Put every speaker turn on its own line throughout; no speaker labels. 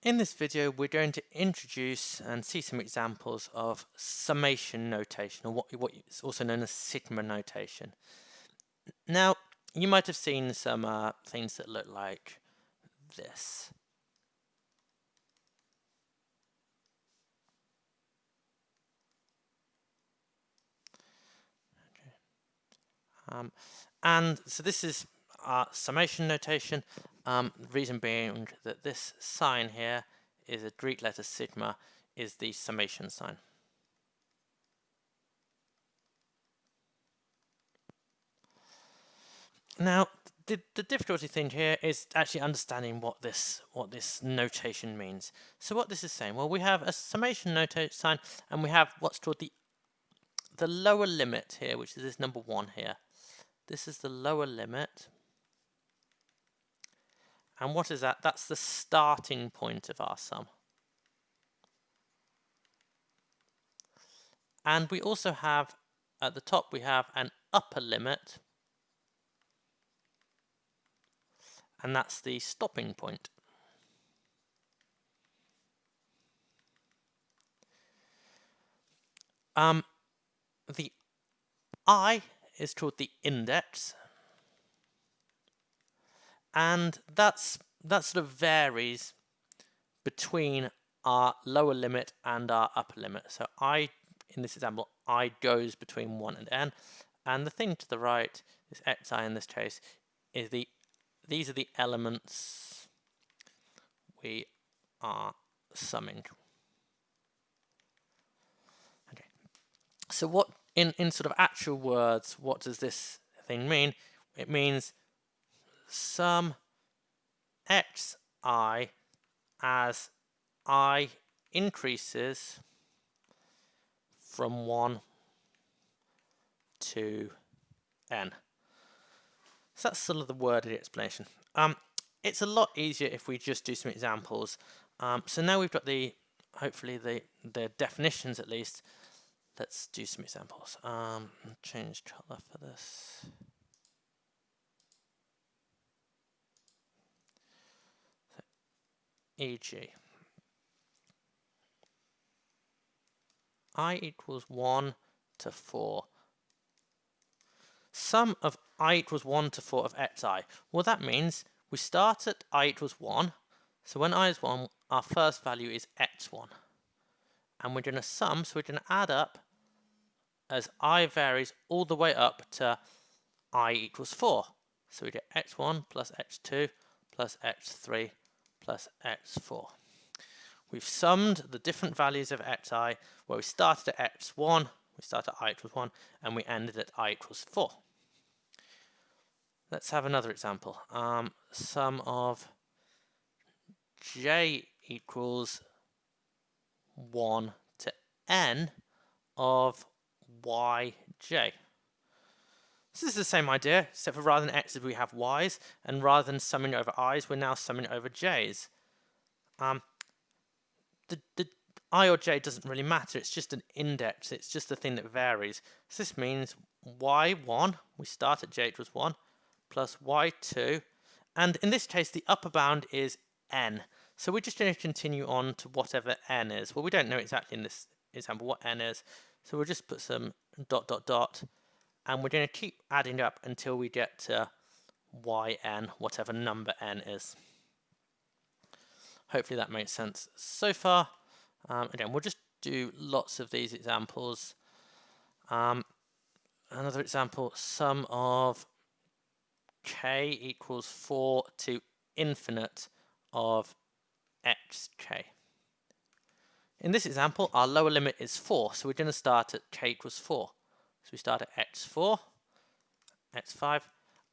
In this video, we're going to introduce and see some examples of summation notation, or what is also known as sigma notation. Now, you might have seen some things that look like this. And so this is summation notation. The reason being that this sign here is a Greek letter sigma, is the summation sign. Now, the difficulty thing here is actually understanding what this notation means. So what this is saying, well, we have a summation notation sign, and we have what's called the lower limit here, which is this number 1 here. This is the lower limit. And what is that? That's the starting point of our sum. And we also have, at the top, we have an upper limit. And that's the stopping point. The I is called the index. And that sort of varies between our lower limit and our upper limit. So I, in this example, I goes between 1 and n. And the thing to the right, this xi in this case, is these are the elements we are summing. Okay. So what, in sort of actual words, what does this thing mean? It means sum xi as I increases from 1 to n. So that's sort of the worded explanation. It's a lot easier if we just do some examples. So now we've got hopefully the definitions at least. Let's do some examples. Change color for this. So, e.g. I equals 1 to 4. Sum of I equals 1 to 4 of xi. Well, that means we start at I equals 1. So when I is 1, our first value is x1. And we're going to sum, so we're going to add up as I varies all the way up to I equals 4. So we get x1 plus x2 plus x3 plus x4. We've summed the different values of xi, where we started at x1, we started at I equals 1, and we ended at I equals 4. Let's have another example. Sum of j equals 1 to n of yj. This is the same idea, except for rather than x's we have y's, and rather than summing over i's, we're now summing over j's. The I or j doesn't really matter, it's just an index, it's just the thing that varies. So this means y1, we start at j equals 1, plus y2, and in this case the upper bound is n. So we're just going to continue on to whatever n is. Well, we don't know exactly in this example what n is, so we'll just put some ... and we're going to keep adding up until we get to yn, whatever number n is. Hopefully that makes sense so far. Again, we'll just do lots of these examples. Another example, sum of k equals 4 to infinite of xk. In this example, our lower limit is 4, so we're going to start at k equals 4. So we start at x4, x5,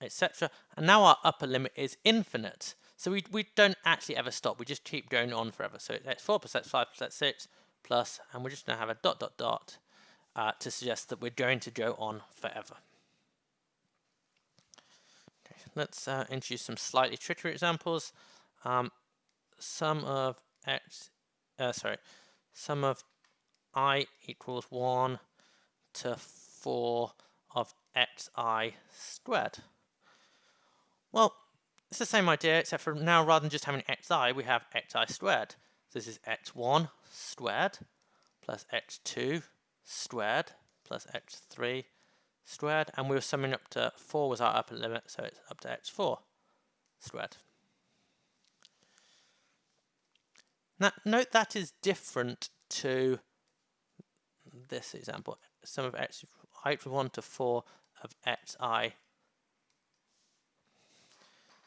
etc. And now our upper limit is infinite. So we don't actually ever stop, we just keep going on forever. So it's x4 plus x5 plus x6 plus, and we're just going to have a ... to suggest that we're going to go on forever. Okay, let's introduce some slightly trickier examples. Sum of I equals 1 to 4 of xi squared. Well, it's the same idea, except for now rather than just having xi, we have xi squared. So this is x1 squared plus x2 squared plus x3 squared, and we were summing up to 4 was our upper limit, so it's up to x4 squared. Now note that is different to this example, sum of x I equals 1 to 4 of xi.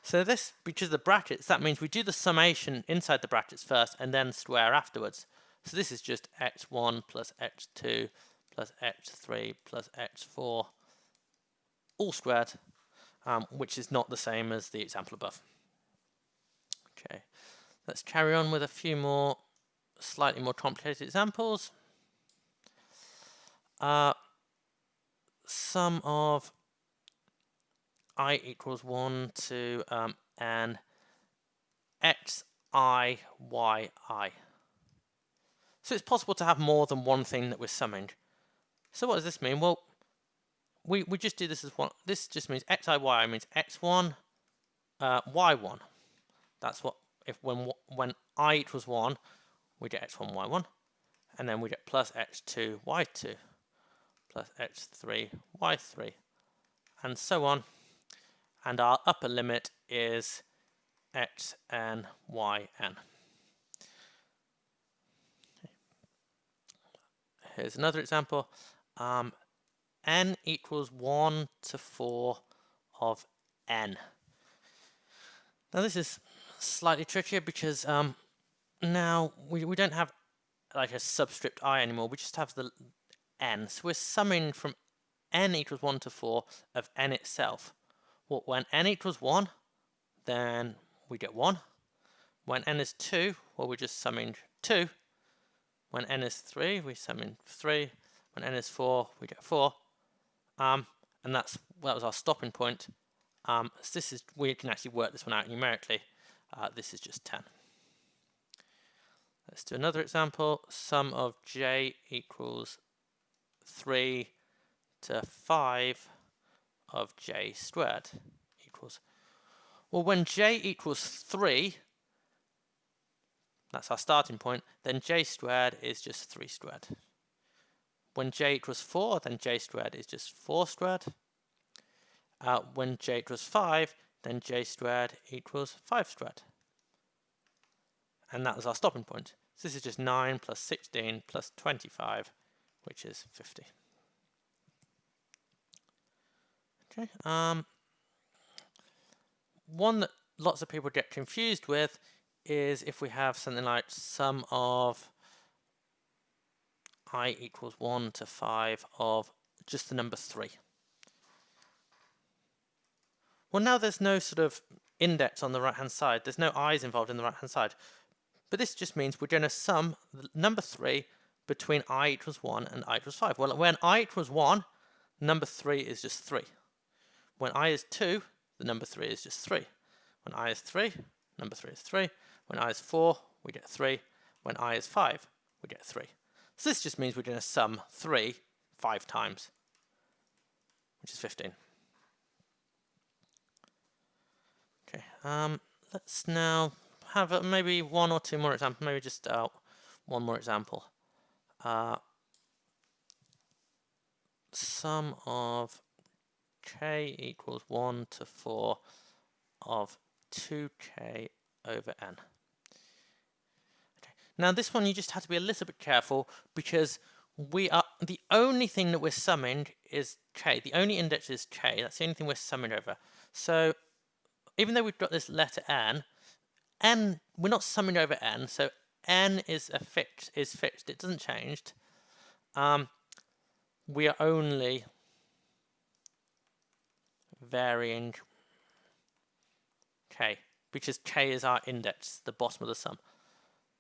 So this, because of the brackets, that means we do the summation inside the brackets first and then square afterwards. So this is just x1 plus x2 plus x3 plus x4 all squared, which is not the same as the example above. Okay, let's carry on with a few more slightly more complicated examples. Sum of I equals 1 to n xi yi. So it's possible to have more than one thing that we're summing. So what does this mean? Well, we just do this as one. This just means xi yi means x1 y1. That's what if when I equals 1, we get x1 y1, and then we get plus x2 y2 plus x3 y3, and so on. And our upper limit is xn yn. Here's another example. N equals 1 to 4 of n. Now this is slightly trickier because now we don't have like a subscript I anymore, we just have the n. So we're summing from n equals 1 to 4 of n itself. Well, when n equals 1, then we get 1. When n is 2, well, we're just summing 2. When n is 3, we sum in 3. When n is 4, we get 4. And that was our stopping point. So this is, we can actually work this one out numerically. This is just 10. Let's do another example. Sum of j equals 3 to 5 of j squared equals. Well, when j equals 3, that's our starting point, then j squared is just 3 squared. When j equals 4, then j squared is just 4 squared. When j equals 5, then j squared equals 5 squared. And that was our stopping point. So this is just 9 plus 16 plus 25, which is 50. Okay. One that lots of people get confused with is if we have something like sum of I equals 1 to 5 of just the number 3. Well, now there's no sort of index on the right hand side. There's no i's involved in the right hand side. But this just means we're going to sum the number 3 between I equals 1 and I equals 5. Well, when I equals 1, number 3 is just 3. When I is 2, the number 3 is just 3. When I is 3, number 3 is 3. When I is 4, we get 3. When I is 5, we get 3. So this just means we're going to sum 3 5 times, which is 15. Okay, let's now have maybe one or two more examples, maybe just one more example. Sum of k equals 1 to 4 of 2k over n. Okay. Now this one you just have to be a little bit careful because we are the only thing that we're summing is k. The only index is k. That's the only thing we're summing over. So even though we've got this letter n, we're not summing over n, so n is fixed. It doesn't change. We are only varying k because k is our index, the bottom of the sum.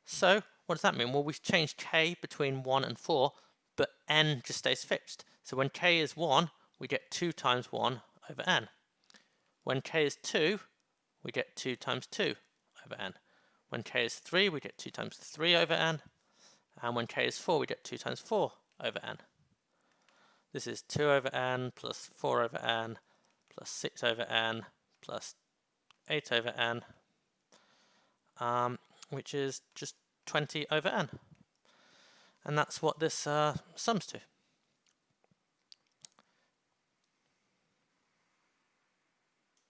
So what does that mean? Well, we've changed k between 1 and 4, but n just stays fixed. So when k is 1, we get 2 times 1 over n. When k is 2, we get 2 times 2 over n. When k is 3, we get 2 times 3 over n. And when k is 4, we get 2 times 4 over n. This is 2 over n plus 4 over n plus 6 over n plus 8 over n, which is just 20 over n. And that's what this sums to.